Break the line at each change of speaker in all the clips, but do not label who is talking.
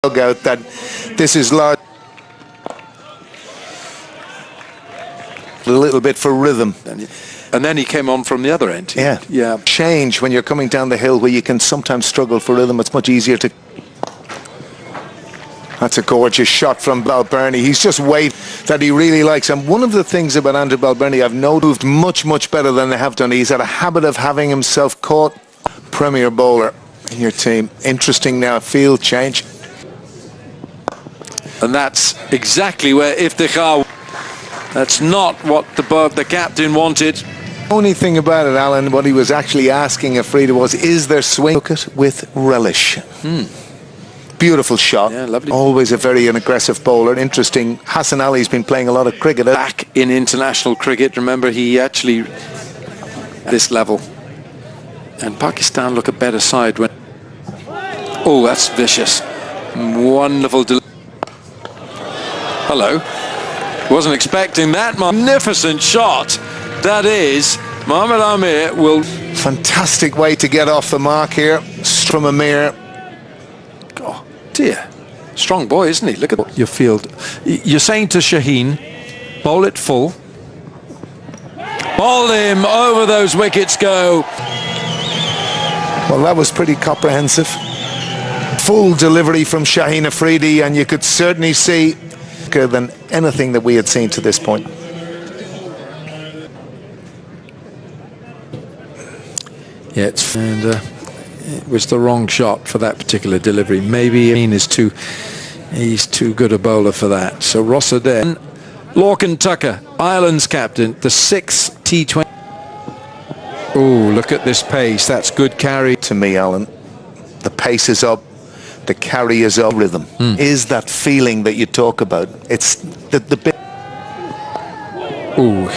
dugout that this is large. A little bit for rhythm.
And then he came on from the other end.
Yeah. Change when you're coming down the hill where you can sometimes struggle for rhythm. It's much easier to... That's a gorgeous shot from Balbirnie. He's just weight that he really likes. And one of the things about Andrew Balbirnie I've noticed much better than they have done. He's had a habit of having himself caught premier bowler in your team. Interesting now, field change.
And that's exactly where Iftikhar... That's not what the captain wanted.
Only thing about it, Alan, what he was actually asking Afridi was, is there swing? Look it with relish. Beautiful shot.
Yeah, lovely.
Always a very aggressive bowler. Interesting. Hassan Ali's been playing a lot of cricket.
Back in international cricket. Remember, he actually at this level. And Pakistan look a better side when... Oh, that's vicious. Wonderful. Hello. Wasn't expecting that magnificent shot. That is, Mohammad Amir will...
Fantastic way to get off the mark here from Amir.
Oh, dear. Strong boy, isn't he? Look at your field. You're saying to Shaheen, bowl it full. Bowl him, over those wickets go.
Well, that was pretty comprehensive. Full delivery from Shaheen Afridi, and you could certainly see than anything that we had seen to this point.
Yeah, it was the wrong shot for that particular delivery. Maybe he's too good a bowler for that. So Ross Adair, Lorcan Tucker, Ireland's captain, the 6th T20. Oh, look at this pace. That's good carry.
To me, Alan, the pace is up. The carry is up. Rhythm is that feeling that you talk about. It's the bit.
Ooh.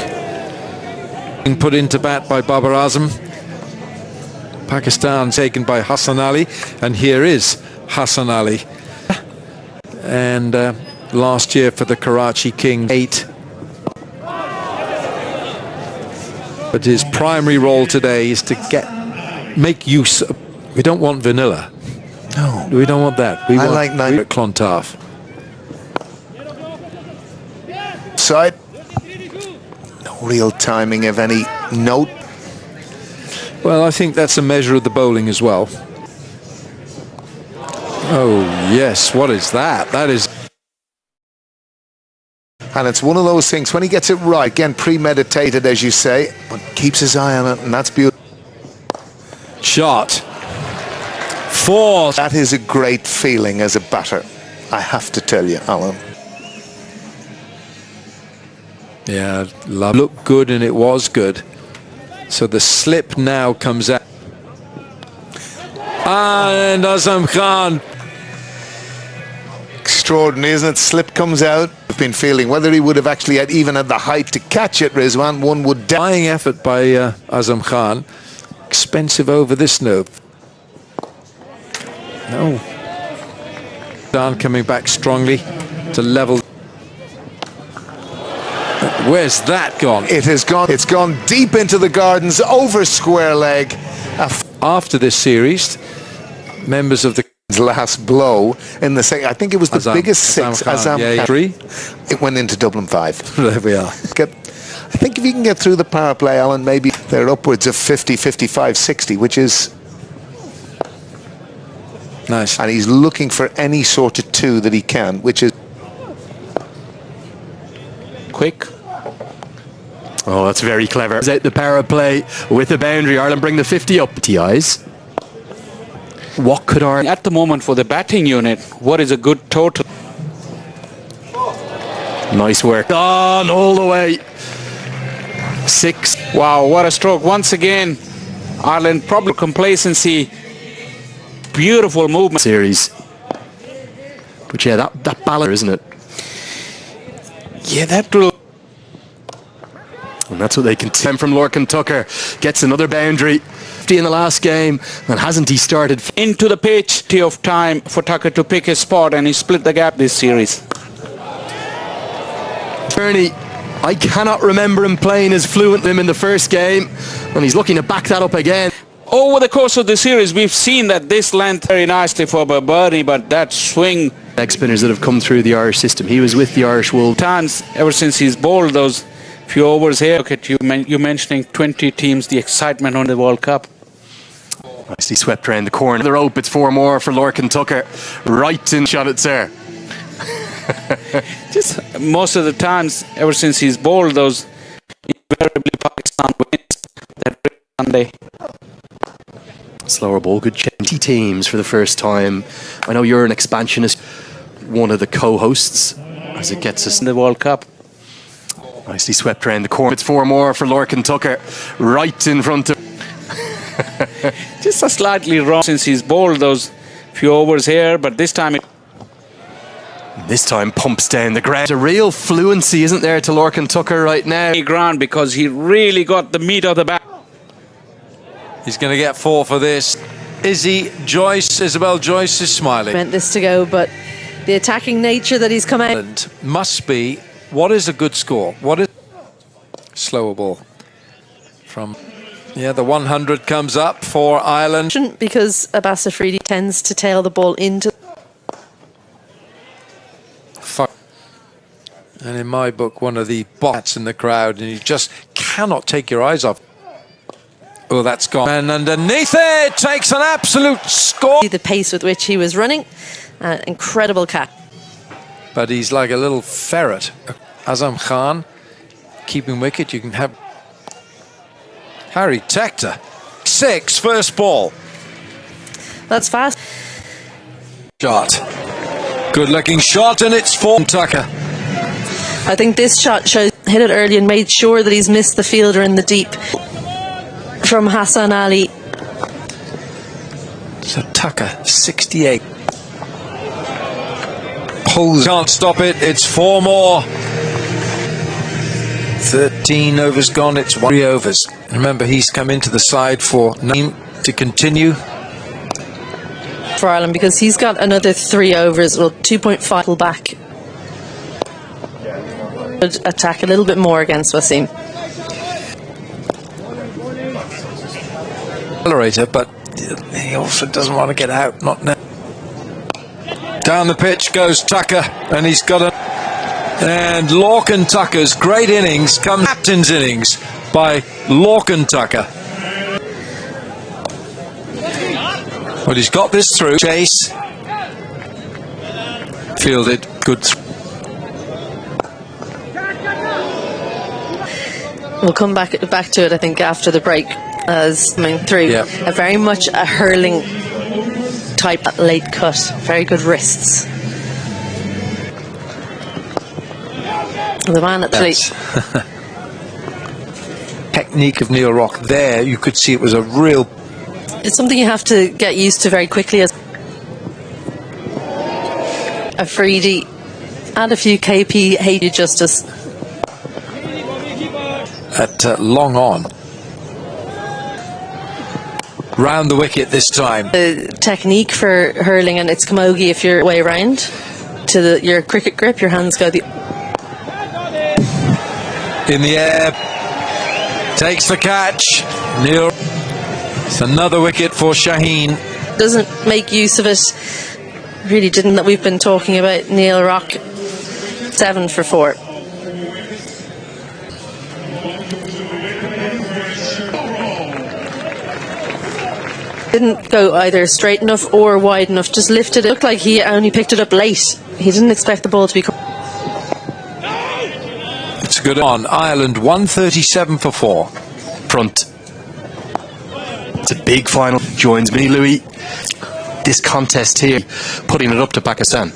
Being put into bat by Babar Azam. Pakistan taken by Hassan Ali, and here is Hassan Ali. And last year for the Karachi King 8. But his primary role today is to make use of, we don't want vanilla.
No.
We don't want that. We want
like
Clontarf.
Side. No real timing of any note.
Well, I think that's a measure of the bowling as well. Oh, yes. What is that? That is...
And it's one of those things, when he gets it right, again, premeditated, as you say, but keeps his eye on it, and that's beautiful.
Shot. 4.
That is a great feeling as a batter, I have to tell you, Alan.
Yeah, looked good, and it was good. So the slip now comes out. And Azam Khan.
Extraordinary, isn't it? Slip comes out. I've been feeling whether he would have actually even had the height to catch it, Rizwan, one would...
Dying effort by Azam Khan. Expensive over this note. No. Dan coming back strongly to level. Where's that gone?
It has gone. It's gone deep into the gardens, over square leg.
After this series, members of the
last blow in the second, I think it was the biggest six.
Azam 3.
It went into Dublin 5.
There we are.
I think if you can get through the power play, Alan, maybe they're upwards of 50, 55, 60, which is
nice.
And he's looking for any sort of 2 that he can, which is
quick. Oh, that's very clever. Out the power play with the boundary. Ireland bring the 50 up. TIs. What could Ireland...
At the moment for the batting unit, what is a good total?
Nice work. On all the way. 6.
Wow, what a stroke. Once again, Ireland probably complacency. Beautiful movement.
Series. But yeah, that balance, isn't it?
Yeah, that will...
And that's what they continue from Lorcan Tucker. Gets another boundary in the last game, and hasn't he started
into the pitch of time for Tucker to pick his spot, and he split the gap this series.
Bernie, I cannot remember him playing as fluent him in the first game, and he's looking to back that up again.
over the course of the series, we've seen that this length very nicely for Balbirnie, but that swing
Leg spinners that have come through the Irish system. He was with the Irish Wolves.
times ever since he's bowled those few overs here. Look at you mentioning 20 teams, the excitement on the World Cup.
Nicely swept around the corner. The rope, it's 4 more for Lorcan Tucker. Right in shot it, sir.
Just most of the times ever since he's bowled those, invariably Pakistan wins that Sunday.
Slower ball, good 20 teams for the first time. I know you're an expansionist, one of the co-hosts, as it gets us
In the World Cup.
nicely swept around the corner. It's 4 more for Lorcan Tucker. Right in front of...
Just a slightly wrong since he's bowled those few overs here, but this time
This time pumps down the ground. A real fluency, isn't there, to Lorcan Tucker right now?
ground because he really got the meat of the bat.
He's going to get 4 for this. Isabel Joyce is smiling.
Meant this to go, but the attacking nature that he's come out.
Ireland must be, what is a good score? What is slower ball from, yeah, the 100 comes up for Ireland.
Because Abbas Afridi tends to tail the ball into.
And in my book, one of the bots in the crowd, and you just cannot take your eyes off. Oh, that's gone. And underneath it, takes an absolute score.
The pace with which he was running, incredible catch.
But he's like a little ferret. Azam Khan, keeping wicket. You can have Harry Tector. 6, first ball.
That's fast.
Shot. Good looking shot, and it's for Tucker.
I think this shot shows hit it early and made sure that he's missed the fielder in the deep. From Hassan Ali.
So Tucker, 68. Pulls. Can't stop it. It's 4 more. 13 overs gone. It's 3 overs. Remember, he's come into the side for Naeem to continue.
For Ireland, because he's got another 3 overs, well, 2.5 pull back. Attack a little bit more against Wasim.
Accelerator, but he also doesn't want to get out. Not now. Down the pitch goes Tucker, and he's got a. And Lorcan Tucker's great innings comes captain's innings by Lorcan Tucker. Well, he's got this through. Chase. Fielded. Good.
We'll come back to it, I think, after the break, as coming through.
Yeah.
A very much a hurling type late cut. Very good wrists. The man at the
Technique of Neil Rock there, you could see it was a real.
It's something you have to get used to very quickly. As Afridi and a few KP hate you justice.
At long on. Round the wicket this time.
The technique for hurling, and it's camogie if you're way around to your cricket grip, your hands go the
In the air. Takes the catch. Neil. It's another wicket for Shaheen.
doesn't make use of it. Really didn't, that we've been talking about. Neil Rock 7 for 4. Didn't go either straight enough or wide enough, just lifted it. Looked like he only picked it up late. He didn't expect the ball to be
It's good on. Ireland 137 for 4.
Front. It's a big final. Joins me, Louis. This contest here, putting it up to Pakistan.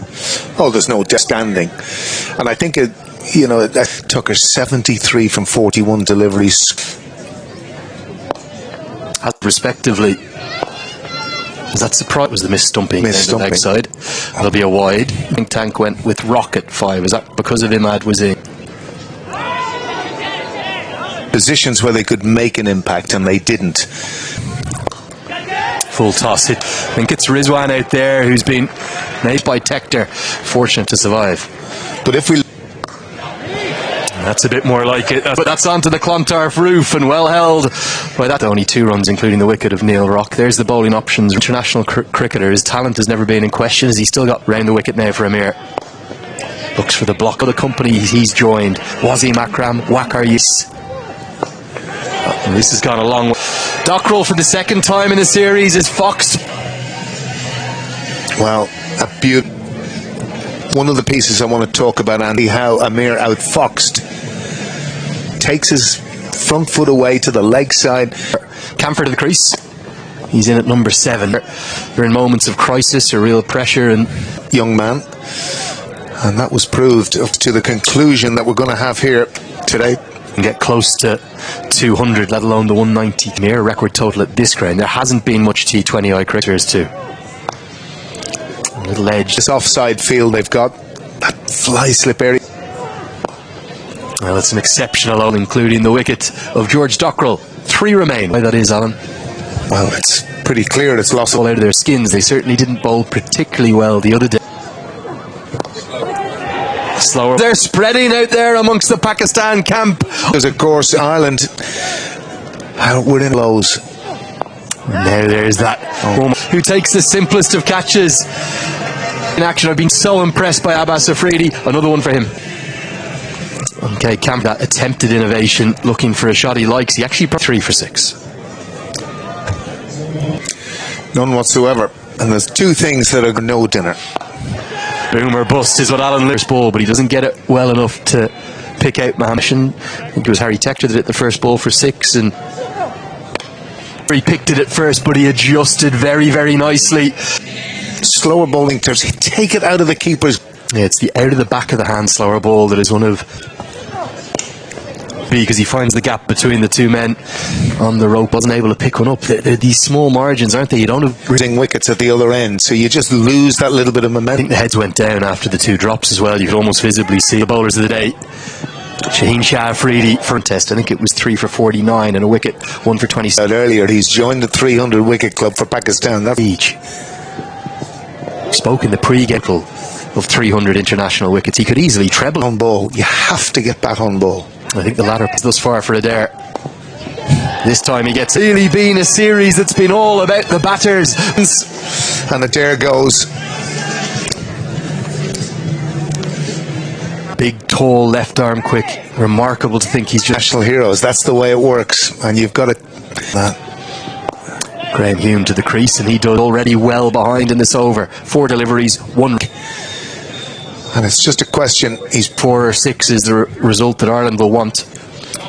Oh, there's no standing. And I think, that Tucker 73 from 41 deliveries.
Respectively. Was that surprise? Was the miss-stumping down the leg side? There'll be a wide. I think Tank went with Rocket 5. Is that because of Imad was in?
Positions where they could make an impact and they didn't.
Full toss hit. I think it's Rizwan out there who's been made by Tector. Fortunate to survive.
But if we...
That's a bit more like it. But that's onto the Clontarf roof and well held by that. Only 2 runs, including the wicket of Neil Rock. There's the bowling options. International cricketer. His talent has never been in question, as he's still got round the wicket now for Amir. Looks for the block of the company he's joined. Wasim Akram, Wakar Yus. This has gone a long way. Dockrell for the second time in the series is Fox.
Well, a beaut. One of the pieces I want to talk about, Andy, how Amir outfoxed. Takes his front foot away to the leg side.
Camphor to the crease. He's in at number 7. They're in moments of crisis or real pressure, and
Young man. And that was proved up to the conclusion that we're going to have here today.
and get close to 200, let alone the 190. Mere record total at this ground. There hasn't been much T20I cricketers too. A little edge.
This offside field they've got, that fly slip area.
Well, it's an exceptional all, including the wicket of George Dockrell. 3 remain. Why that is, Alan?
Well, it's pretty clear it's lost
All out of their skins. They certainly didn't bowl particularly well the other day. Slower. They're spreading out there amongst the Pakistan camp.
Because of course Ireland we're in lows.
Now there's that woman who takes the simplest of catches in action. I've been so impressed by Abbas Afridi. Another one for him. Okay, Camp, that attempted innovation, looking for a shot he likes. He actually put 3 for 6.
None whatsoever. And there's 2 things that are no dinner.
Boom or bust is what Alan Lewis ball, but he doesn't get it well enough to pick out Mohammed. I think it was Harry Tector that hit the first ball for 6, and he picked it at first, but he adjusted very, very nicely.
Slower bowling terms, take it out of the keeper's.
Yeah, it's the out of the back of the hand slower ball that is one of, because he finds the gap between the 2 men on the rope. Wasn't able to pick one up. They're these small margins, aren't they? You don't have
Losing wickets at the other end, so you just lose that little bit of
I
momentum.
think the heads went down after the 2 drops as well. You could almost visibly see the bowlers of the day. Shaheen Shah Afridi for a test. I think it was 3 for 49 and a wicket, 1 for 27
Earlier, he's joined the 300 wicket club for Pakistan. That's
each. Spoke in the pre-game of 300 international wickets. He could easily treble.
on ball. You have to get back on ball.
I think the latter is thus far for Adair. This time he gets really been a series that's been all about the batters.
And Adair goes.
Big, tall, left arm quick. Remarkable to think he's just
National heroes. That's the way it works. And you've got to.
Graham Hume to the crease, and he does already well behind in this over. 4 deliveries, 1.
And it's just a question. He's
4 or 6 is the result that Ireland will want.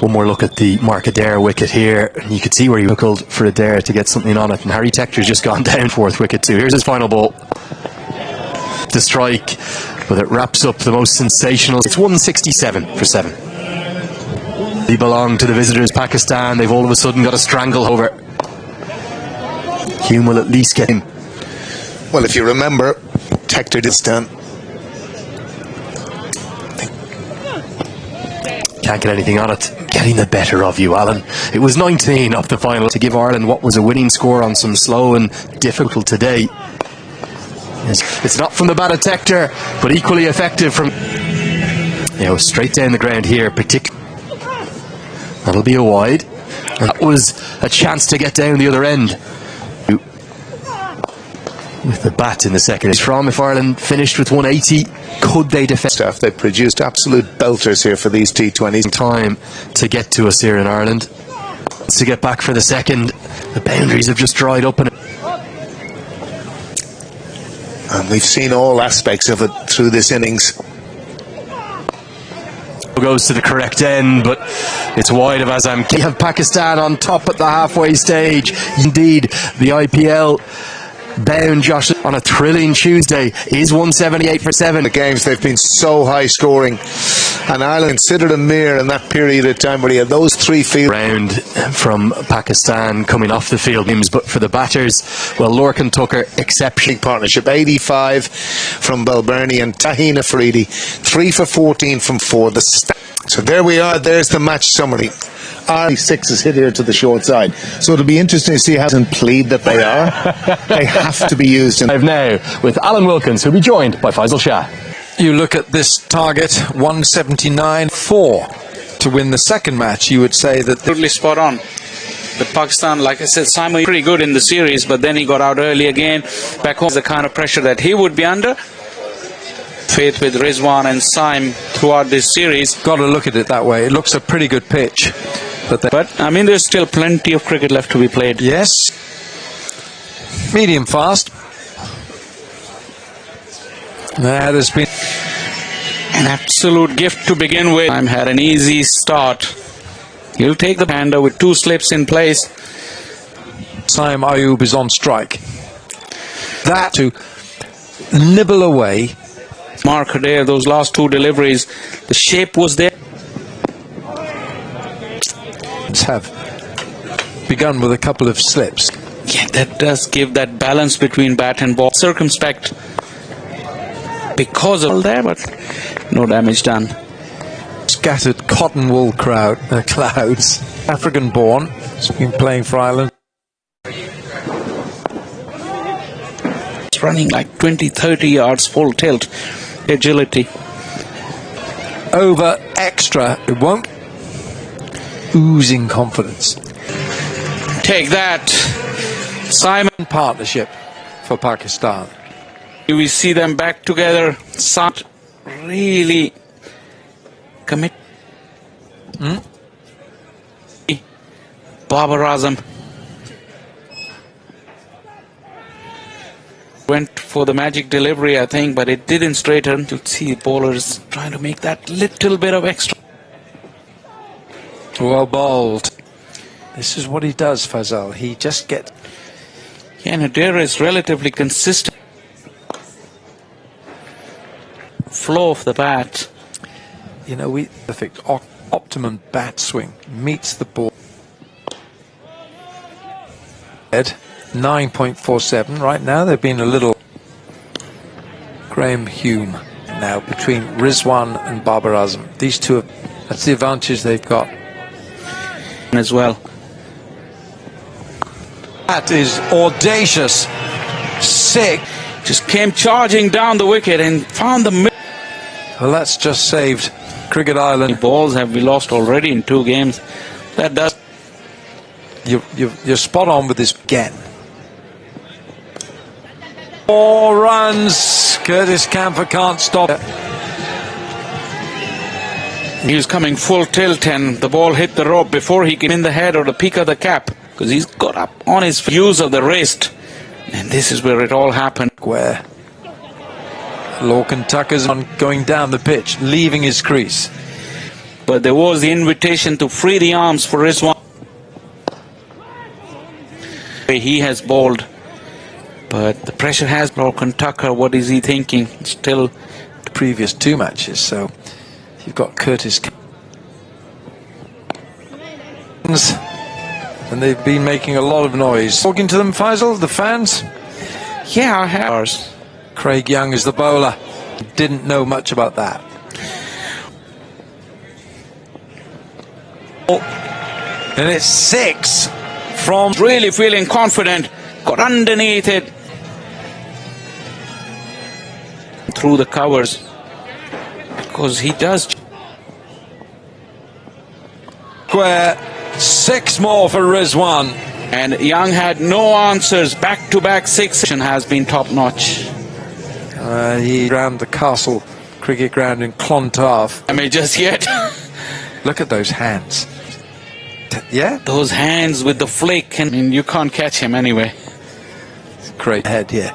One more look at the Mark Adair wicket here, and you could see where he buckled for Adair to get something on it. And Harry Tector's just gone down 4th wicket too. Here's his final ball. The strike, but it wraps up the most sensational. It's 167 for 7. They belong to the visitors, Pakistan. They've all of a sudden got a stranglehold. Hume will at least get him.
well, if you remember, Tector did stand.
Can't get anything on it. Getting the better of you, Alan. It was 19 up the final to give Ireland what was a winning score on some slow and difficult today. It's not from the bat of Tector, but equally effective from, straight down the ground here. That'll be a wide. And that was a chance to get down the other end. With the bat in the second. It's from, if Ireland finished with 180, could they defend?
Stuff. They produced absolute belters here for these T20s.
Time to get to us here in Ireland. To get back for the second, the boundaries have just dried up, and
we've seen all aspects of it through this innings.
goes to the correct end, but it's wide of Azam. We have Pakistan on top at the halfway stage. Indeed, the IPL bound Josh on a thrilling Tuesday is 178 for 7.
The games, they've been so high scoring, and Ireland considered a mere in that period of time where he had those 3 field
Round from Pakistan coming off the field games, but for the batters, well, Lorcan Tucker exception.
partnership. 85 from Balbirnie and Tahina Afridi, 3 for 14 from 4. So there we are. There's the match summary. 6 is hit here to the short side, so it'll be interesting to see how and plead that they are. They have to be used in
Live now with Alan Wilkins, who'll be joined by Faisal Shah.
You look at this target, 179.4 to win the second match. You would say that
Totally spot on. But Pakistan, like I said, Simon pretty good in the series, but then he got out early again. Back home, the kind of pressure that he would be under. Faith with Rizwan and Saim throughout this series.
got to look at it that way. It looks a pretty good pitch.
But, I mean, there's still plenty of cricket left to be played.
Yes. Medium fast. That has been
An absolute gift to begin with. Saim had an easy start. He'll take the hander with 2 slips in place.
Saim Ayub is on strike. That to nibble away.
Marker there, those last 2 deliveries, the shape was there.
Have begun with a couple of slips.
Yeah, that does give that balance between bat and ball. Circumspect because of all there, but no damage done.
Scattered cotton wool clouds. African born. He's been playing for Ireland.
It's running like 20-30 yards full tilt. Agility.
Over extra. It won't. Oozing confidence.
Take that. Simon.
Partnership for Pakistan.
We see them back together. Not really commit. Babar Azam went for the magic delivery, I think, but it didn't straighten. You see bowlers trying to make that little bit of extra.
Well bowled. This is what he does, Fazal. He just gets...
Yeah, Nadera is relatively consistent. Flow of the bat.
You know, perfect optimum bat swing meets the ball. 9.47 right now. They've been a little Graham Hume now between Rizwan and Babar Azam. These two, that's the advantage they've got
as well.
That is audacious. Sick.
Just came charging down the wicket and found the middle.
Well, that's just saved Cricket Island.
Balls have we lost already in 2 games. That does.
You're spot on with this again. 4 runs. Curtis Camphor can't stop it.
He was coming full tilt and the ball hit the rope before he came in the head or the peak of the cap, because he's got up on his views of the wrist, and this is where it all happened.
Where Lorcan Tucker's on going down the pitch, leaving his crease.
But there was the invitation to free the arms for Rizwan. He has bowled, but the pressure has broken. Tucker, what is he thinking? Still
The previous 2 matches, so you've got Curtis and they've been making a lot of noise. Talking to them, Faisal, the fans?
Yeah, I have.
Craig Young is the bowler. Didn't know much about that. And it's 6 from...
Really feeling confident. Got underneath it. Through the covers. Because he does.
Square. 6 more for Rizwan.
And Young had no answers. Back-to-back 6 has been top-notch.
He round the Castle cricket ground in Clontarf.
I mean, just yet.
Look at those hands. Yeah?
Those hands with the flick. I mean, you can't catch him anyway.
Great head here.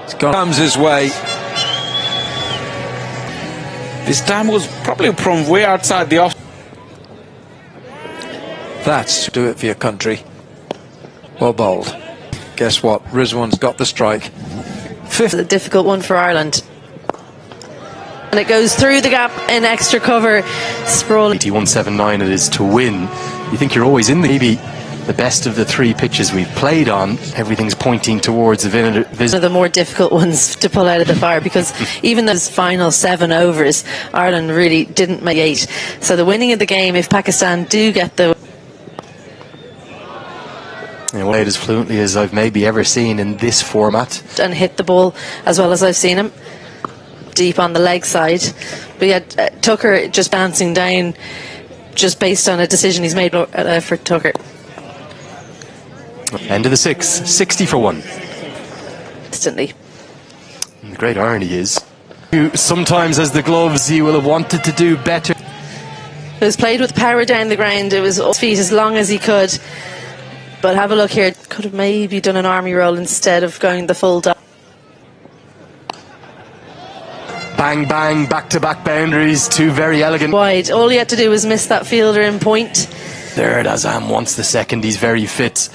It's gone. Comes his way.
This time was probably from way outside the off.
That's do it for your country. Well bowled. Guess what? Rizwan's got the strike. 5th.
A difficult one for Ireland. And it goes through the gap in extra cover. Sprawling.
179 it is to win. You think you're always in maybe the best of the 3 pitches we've played on. Everything's pointing towards the
One of the more difficult ones to pull out of the fire, because even those final 7 overs, Ireland really didn't make 8. So the winning of the game, if Pakistan do get the...
played as fluently as I've maybe ever seen in this format.
and hit the ball as well as I've seen him. deep on the leg side. But yeah, Tucker just bouncing down just based on a decision he's made for Tucker.
End of the 6, 60 for 1.
Instantly.
And the great irony is, sometimes as the gloves, he will have wanted to do better.
It was played with power down the ground. It was off feet as long as he could. But have a look here. Could have maybe done an army roll instead of going the full dive.
Bang, bang, back-to-back boundaries, 2 very elegant.
Wide. All he had to do was miss that fielder in point.
Third, Azam wants the second, he's very fit.